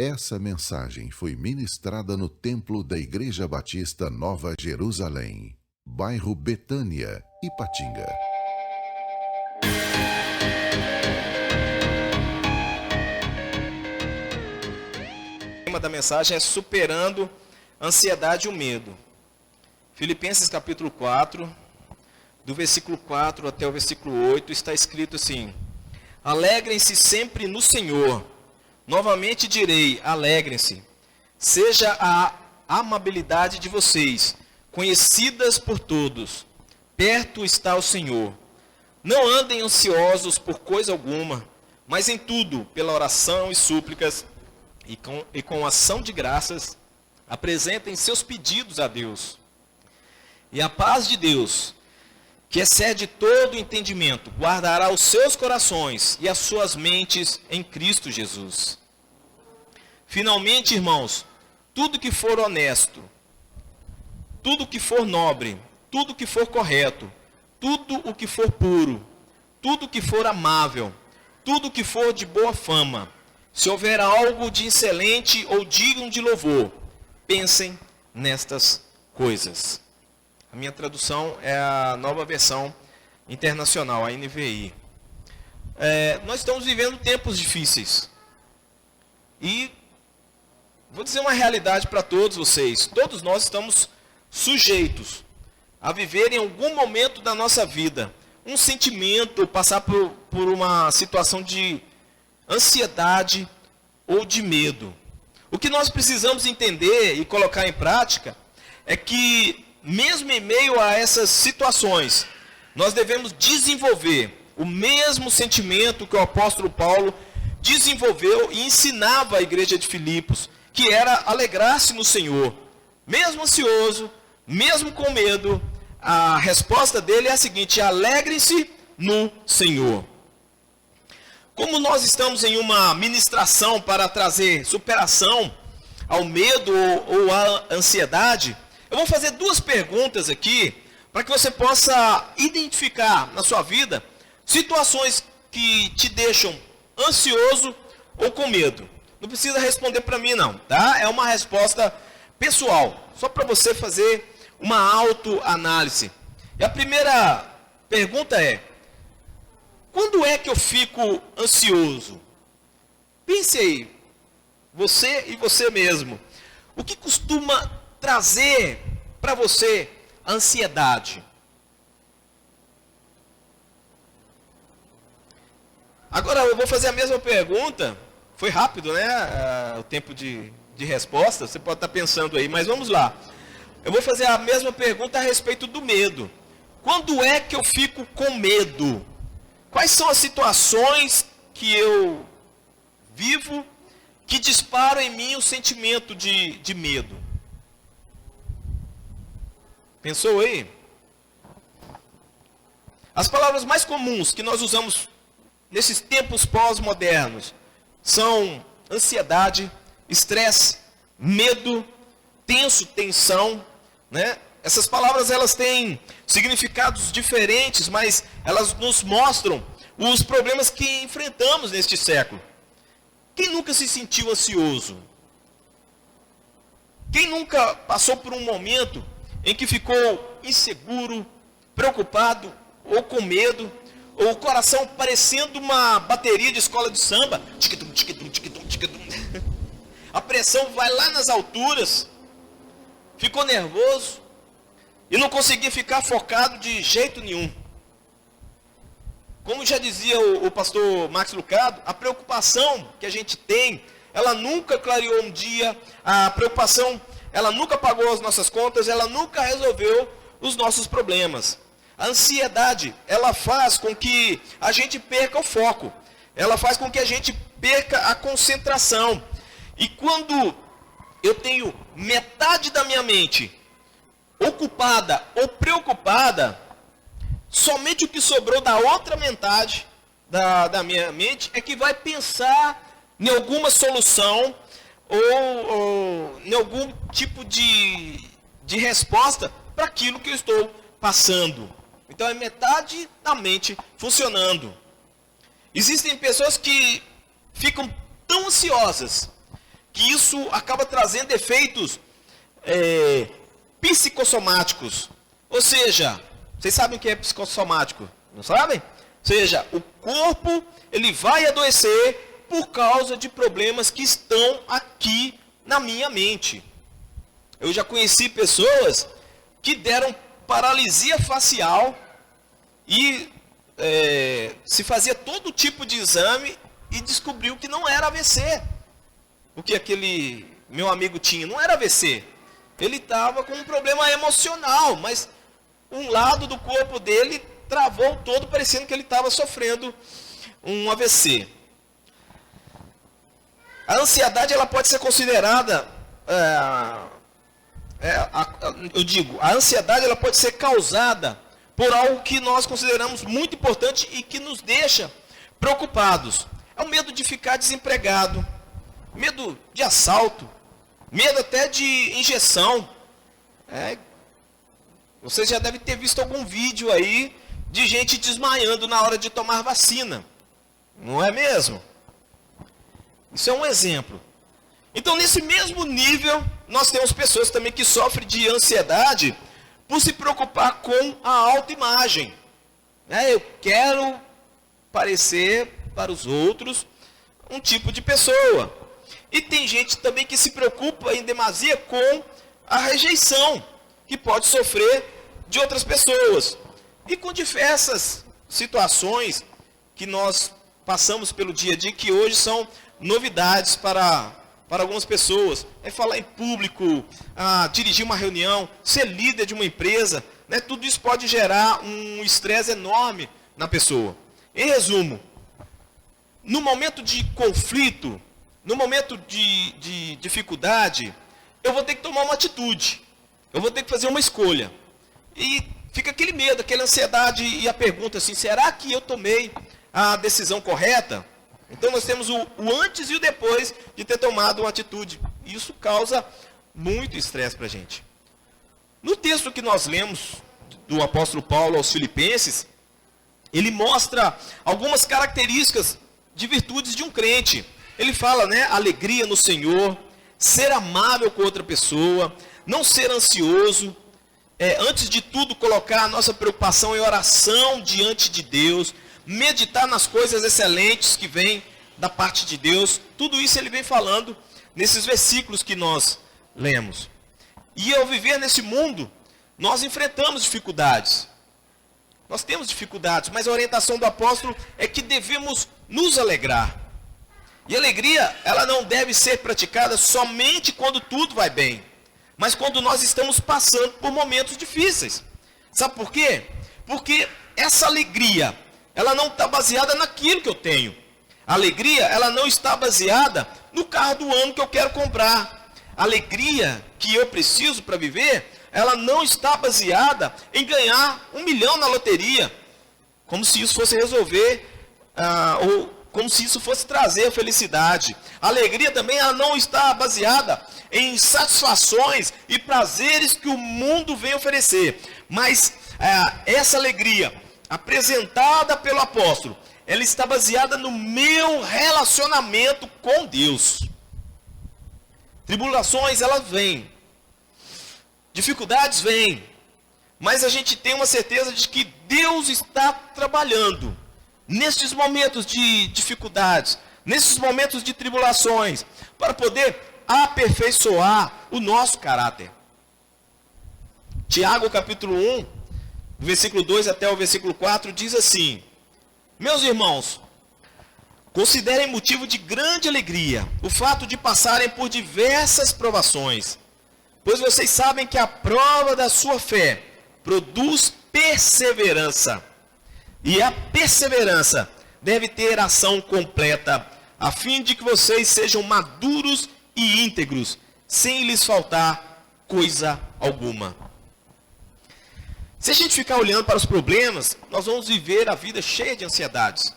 Essa mensagem foi ministrada no templo da Igreja Batista Nova Jerusalém, bairro Betânia, Ipatinga. O tema da mensagem é superando a ansiedade e o medo. Filipenses capítulo 4, do versículo 4 até o versículo 8, está escrito assim: Alegrem-se sempre no Senhor. Novamente direi, alegrem-se. Seja a amabilidade de vocês conhecidas por todos. Perto está o Senhor. Não andem ansiosos por coisa alguma, mas em tudo, pela oração e súplicas, e com ação de graças, apresentem seus pedidos a Deus. E a paz de Deus, que excede todo entendimento, guardará os seus corações e as suas mentes em Cristo Jesus. Finalmente, irmãos, tudo que for honesto, tudo que for nobre, tudo que for correto, tudo o que for puro, tudo que for amável, tudo que for de boa fama, se houver algo de excelente ou digno de louvor, pensem nestas coisas. A minha tradução é a Nova Versão Internacional, a NVI. Nós estamos vivendo tempos difíceis. E vou dizer uma realidade para todos vocês. Todos nós estamos sujeitos a viver em algum momento da nossa vida um sentimento, passar por uma situação de ansiedade ou de medo. O que nós precisamos entender e colocar em prática é que, mesmo em meio a essas situações, nós devemos desenvolver o mesmo sentimento que o apóstolo Paulo desenvolveu e ensinava à igreja de Filipos, que era alegrar-se no Senhor. Mesmo ansioso, mesmo com medo, a resposta dele é a seguinte: alegrem-se no Senhor. Como nós estamos em uma ministração para trazer superação ao medo ou à ansiedade, eu vou fazer duas perguntas aqui, para que você possa identificar na sua vida situações que te deixam ansioso ou com medo. Não precisa responder para mim não, tá? É uma resposta pessoal, só para você fazer uma autoanálise. E a primeira pergunta é: quando é que eu fico ansioso? Pense aí, você e você mesmo. O que costuma trazer para você a ansiedade? Agora eu vou fazer a mesma pergunta. Foi rápido, né? O tempo de resposta. Você pode estar pensando aí, mas vamos lá. Eu vou fazer a mesma pergunta a respeito do medo. Quando é que eu fico com medo? Quais são as situações que eu vivo que disparam em mim o sentimento de medo? Pensou aí? As palavras mais comuns que nós usamos nesses tempos pós-modernos são ansiedade, estresse, medo, tenso, tensão, né? Essas palavras, elas têm significados diferentes, mas elas nos mostram os problemas que enfrentamos neste século. Quem nunca se sentiu ansioso? Quem nunca passou por um momento em que ficou inseguro, preocupado ou com medo, ou o coração parecendo uma bateria de escola de samba? Tic-tum, tic-tum, tic-tum, tic-tum. A pressão vai lá nas alturas, ficou nervoso e não conseguia ficar focado de jeito nenhum. Como já dizia o pastor Max Lucado, a preocupação que a gente tem, ela nunca clareou um dia, a preocupação, ela nunca pagou as nossas contas, ela nunca resolveu os nossos problemas. A ansiedade, ela faz com que a gente perca o foco, ela faz com que a gente perca a concentração. E quando eu tenho metade da minha mente ocupada ou preocupada, somente o que sobrou da outra metade da minha mente é que vai pensar em alguma solução ou em algum tipo de resposta para aquilo que eu estou passando. Então é metade da mente funcionando. Existem pessoas que ficam tão ansiosas que isso acaba trazendo efeitos psicossomáticos. Ou seja, vocês sabem o que é psicossomático? Não sabem? Ou seja, o corpo ele vai adoecer por causa de problemas que estão aqui na minha mente. Eu já conheci pessoas que deram paralisia facial e se fazia todo tipo de exame e descobriu que não era AVC. O que aquele meu amigo tinha não era AVC. Ele estava com um problema emocional, mas um lado do corpo dele travou todo, parecendo que ele estava sofrendo um AVC. A ansiedade ela pode ser considerada, a ansiedade ela pode ser causada por algo que nós consideramos muito importante e que nos deixa preocupados. É o medo de ficar desempregado, medo de assalto, medo até de injeção. Você já deve ter visto algum vídeo aí de gente desmaiando na hora de tomar vacina. Não é mesmo? Isso é um exemplo. Então, nesse mesmo nível, nós temos pessoas também que sofrem de ansiedade por se preocupar com a autoimagem. Eu quero parecer para os outros um tipo de pessoa. E tem gente também que se preocupa em demasia com a rejeição, que pode sofrer de outras pessoas. E com diversas situações que nós passamos pelo dia a dia, que hoje são novidades para algumas pessoas. É falar em público, dirigir uma reunião, ser líder de uma empresa, né? Tudo isso pode gerar um estresse enorme na pessoa. Em resumo, no momento de conflito, no momento de dificuldade, eu vou ter que tomar uma atitude. Eu vou ter que fazer uma escolha. E fica aquele medo, aquela ansiedade e a pergunta assim, será que eu tomei a decisão correta? Então nós temos o antes e o depois de ter tomado uma atitude. Isso causa muito estresse para a gente. No texto que nós lemos do apóstolo Paulo aos Filipenses, ele mostra algumas características de virtudes de um crente. Ele fala, né, alegria no Senhor, ser amável com outra pessoa, não ser ansioso, antes de tudo colocar a nossa preocupação em oração diante de Deus, meditar nas coisas excelentes que vêm da parte de Deus. Tudo isso ele vem falando nesses versículos que nós lemos. E ao viver nesse mundo, nós enfrentamos dificuldades. Nós temos dificuldades, mas a orientação do apóstolo é que devemos nos alegrar. E a alegria, ela não deve ser praticada somente quando tudo vai bem, mas quando nós estamos passando por momentos difíceis. Sabe por quê? Porque essa alegria, ela não está baseada naquilo que eu tenho. A alegria, ela não está baseada no carro do ano que eu quero comprar. A alegria que eu preciso para viver, ela não está baseada em ganhar 1 milhão na loteria, como se isso fosse resolver, ou como se isso fosse trazer felicidade. A alegria também ela não está baseada em satisfações e prazeres que o mundo vem oferecer. Mas essa alegria apresentada pelo apóstolo, ela está baseada no meu relacionamento com Deus. Tribulações, elas vêm. Dificuldades vêm. Mas a gente tem uma certeza de que Deus está trabalhando nesses momentos de dificuldades, nesses momentos de tribulações, para poder aperfeiçoar o nosso caráter. Tiago capítulo 1, versículo 2 até o versículo 4, diz assim: meus irmãos, considerem motivo de grande alegria o fato de passarem por diversas provações, pois vocês sabem que a prova da sua fé produz perseverança. E a perseverança deve ter ação completa, a fim de que vocês sejam maduros e íntegros, sem lhes faltar coisa alguma. Se a gente ficar olhando para os problemas, nós vamos viver a vida cheia de ansiedades.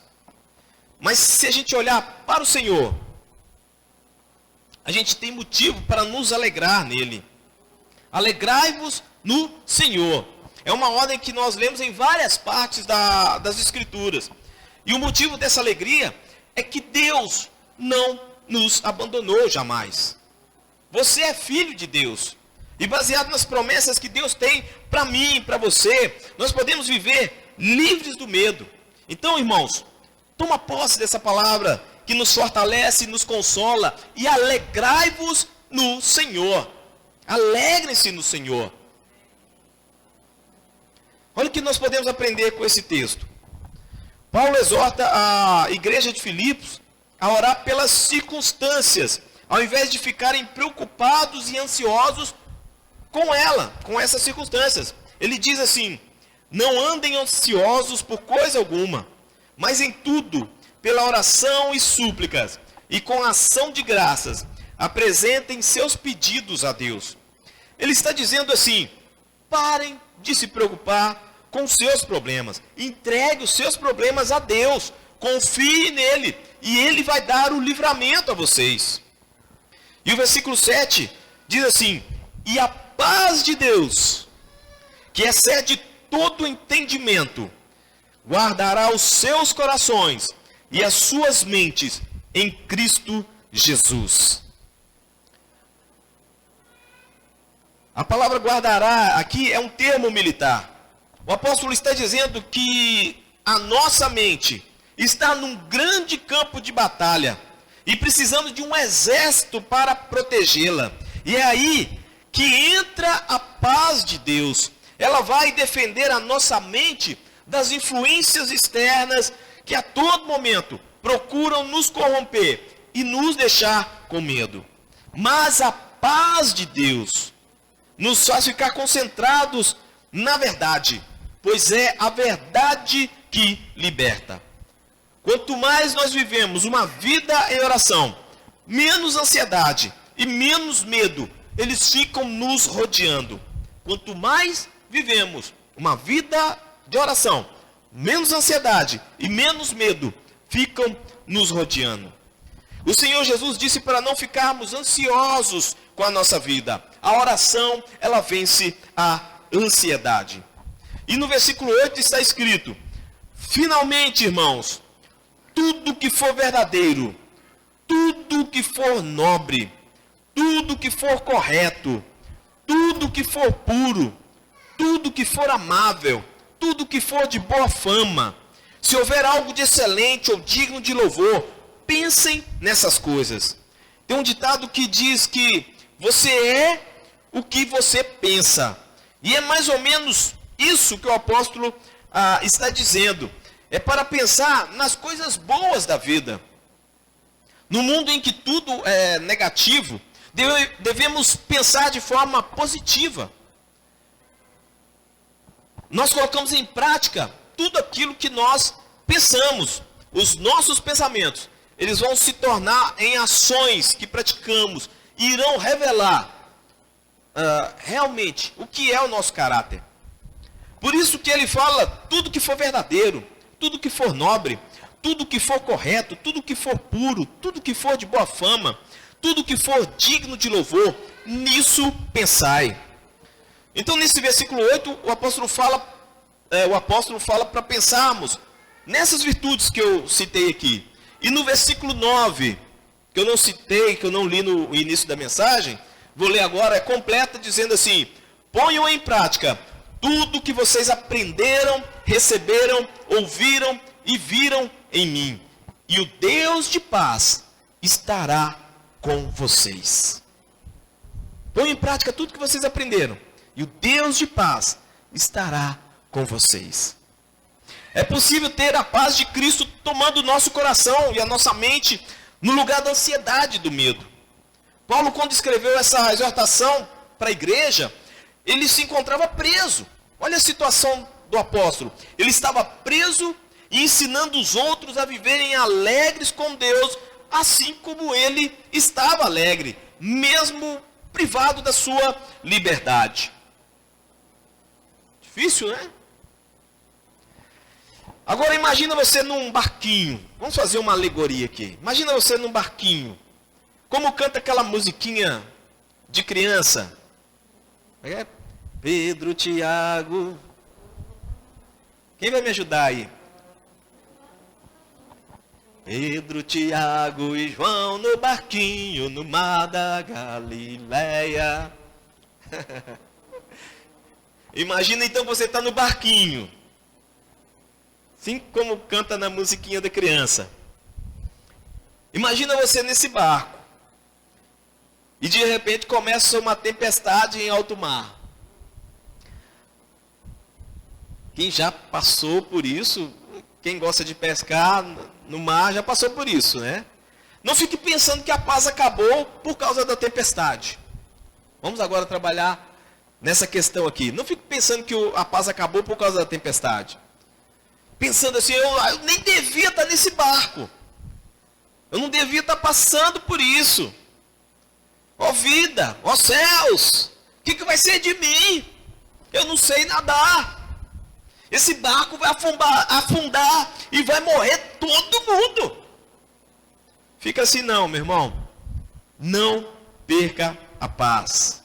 Mas se a gente olhar para o Senhor, a gente tem motivo para nos alegrar nele. Alegrai-vos no Senhor. É uma ordem que nós lemos em várias partes das Escrituras. E o motivo dessa alegria é que Deus não nos abandonou jamais. Você é filho de Deus. E baseado nas promessas que Deus tem para mim e para você, nós podemos viver livres do medo. Então, irmãos, toma posse dessa palavra que nos fortalece, nos consola, e alegrai-vos no Senhor. Alegrem-se no Senhor. Olha o que nós podemos aprender com esse texto. Paulo exorta a igreja de Filipos a orar pelas circunstâncias, ao invés de ficarem preocupados e ansiosos com essas circunstâncias. Ele diz assim: não andem ansiosos por coisa alguma, mas em tudo, pela oração e súplicas, e com ação de graças, apresentem seus pedidos a Deus. Ele está dizendo assim: parem de se preocupar com os seus problemas. Entregue os seus problemas a Deus. Confie nele. E ele vai dar o livramento a vocês. E o versículo 7 diz assim: e a paz de Deus, que excede todo entendimento, guardará os seus corações e as suas mentes em Cristo Jesus. A palavra guardará aqui é um termo militar. O apóstolo está dizendo que a nossa mente está num grande campo de batalha e precisando de um exército para protegê-la. E é aí que entra a paz de Deus. Ela vai defender a nossa mente das influências externas que a todo momento procuram nos corromper e nos deixar com medo. Mas a paz de Deus nos faz ficar concentrados na verdade, pois é a verdade que liberta. Quanto mais nós vivemos uma vida em oração, menos ansiedade e menos medo eles ficam nos rodeando. Quanto mais vivemos uma vida de oração, menos ansiedade e menos medo ficam nos rodeando. O Senhor Jesus disse para não ficarmos ansiosos com a nossa vida. A oração, ela vence a ansiedade. E no versículo 8 está escrito: finalmente, irmãos, tudo que for verdadeiro, tudo que for nobre, tudo que for correto, tudo que for puro, tudo que for amável, tudo que for de boa fama, se houver algo de excelente ou digno de louvor, pensem nessas coisas. Tem um ditado que diz que você é o que você pensa. E é mais ou menos isso que o apóstolo está dizendo. É para pensar nas coisas boas da vida. No mundo em que tudo é negativo, devemos pensar de forma positiva. Nós colocamos em prática tudo aquilo que nós pensamos. Os nossos pensamentos, eles vão se tornar em ações que praticamos e irão revelar realmente o que é o nosso caráter. Por isso que ele fala: tudo que for verdadeiro, tudo que for nobre, tudo que for correto, tudo que for puro, tudo que for de boa fama, tudo que for digno de louvor, nisso pensai. Então, nesse versículo 8, o apóstolo fala para pensarmos nessas virtudes que eu citei aqui. E no versículo 9, que eu não citei, que eu não li no início da mensagem, vou ler agora, é completa, dizendo assim: ponham em prática tudo que vocês aprenderam, receberam, ouviram e viram em mim, e o Deus de paz estará com vocês. Ponham em prática tudo que vocês aprenderam, e o Deus de paz estará com vocês. É possível ter a paz de Cristo tomando o nosso coração e a nossa mente no lugar da ansiedade e do medo. Paulo, quando escreveu essa exortação para a igreja, ele se encontrava preso. Olha a situação do apóstolo. Ele estava preso e ensinando os outros a viverem alegres com Deus, assim como ele estava alegre, mesmo privado da sua liberdade. Difícil, né? Agora imagina você num barquinho. Vamos fazer uma alegoria aqui. Imagina você num barquinho. Como canta aquela musiquinha de criança? É Pedro, Tiago. Quem vai me ajudar aí? Pedro, Tiago e João no barquinho no mar da Galileia. Imagina então você está no barquinho, assim como canta na musiquinha da criança. Imagina você nesse barco e de repente começa uma tempestade em alto mar. Quem já passou por isso, quem gosta de pescar no mar já passou por isso, né? Não fique pensando que a paz acabou por causa da tempestade. Vamos agora trabalhar nessa questão aqui. Não fique pensando que a paz acabou por causa da tempestade. Pensando assim, eu nem devia estar nesse barco. Eu não devia estar passando por isso. Ó vida, ó céus, o que vai ser de mim? Eu não sei nadar. Esse barco vai afundar e vai morrer todo mundo. Fica assim não, meu irmão. Não perca a paz.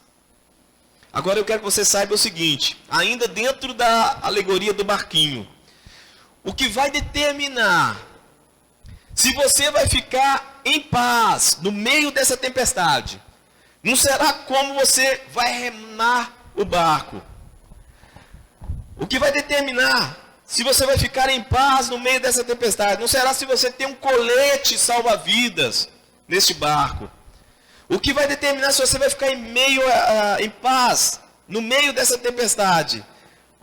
Agora eu quero que você saiba o seguinte, ainda dentro da alegoria do barquinho. O que vai determinar se você vai ficar em paz no meio dessa tempestade, não será como você vai remar o barco. O que vai determinar se você vai ficar em paz no meio dessa tempestade, não será se você tem um colete salva-vidas neste barco. O que vai determinar se você vai ficar em paz no meio dessa tempestade,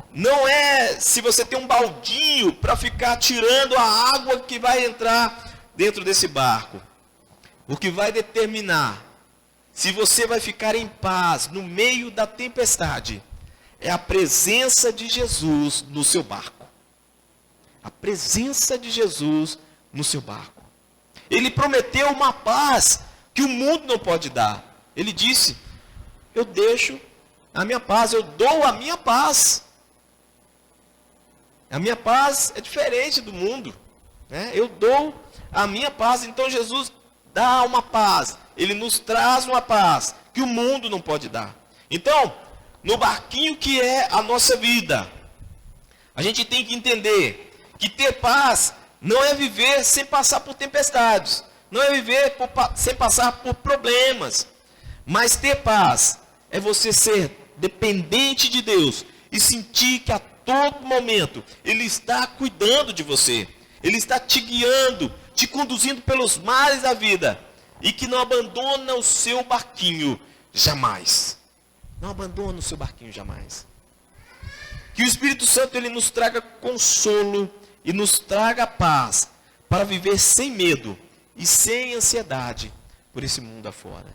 não é se você tem um baldinho para ficar tirando a água que vai entrar dentro desse barco. O que vai determinar se você vai ficar em paz no meio da tempestade é a presença de Jesus no seu barco. A presença de Jesus no seu barco. Ele prometeu uma paz que o mundo não pode dar. Ele disse, eu deixo a minha paz, eu dou a minha paz. A minha paz é diferente do mundo, né? Eu dou a minha paz. Então Jesus dá uma paz. Ele nos traz uma paz que o mundo não pode dar. Então, no barquinho que é a nossa vida, a gente tem que entender que ter paz não é viver sem passar por tempestades. Não é viver sem passar por problemas. Mas ter paz é você ser dependente de Deus e sentir que a todo momento Ele está cuidando de você. Ele está te guiando, te conduzindo pelos mares da vida. E que não abandona o seu barquinho jamais. Não abandona o seu barquinho jamais. Que o Espírito Santo ele nos traga consolo e nos traga paz para viver sem medo e sem ansiedade por esse mundo afora.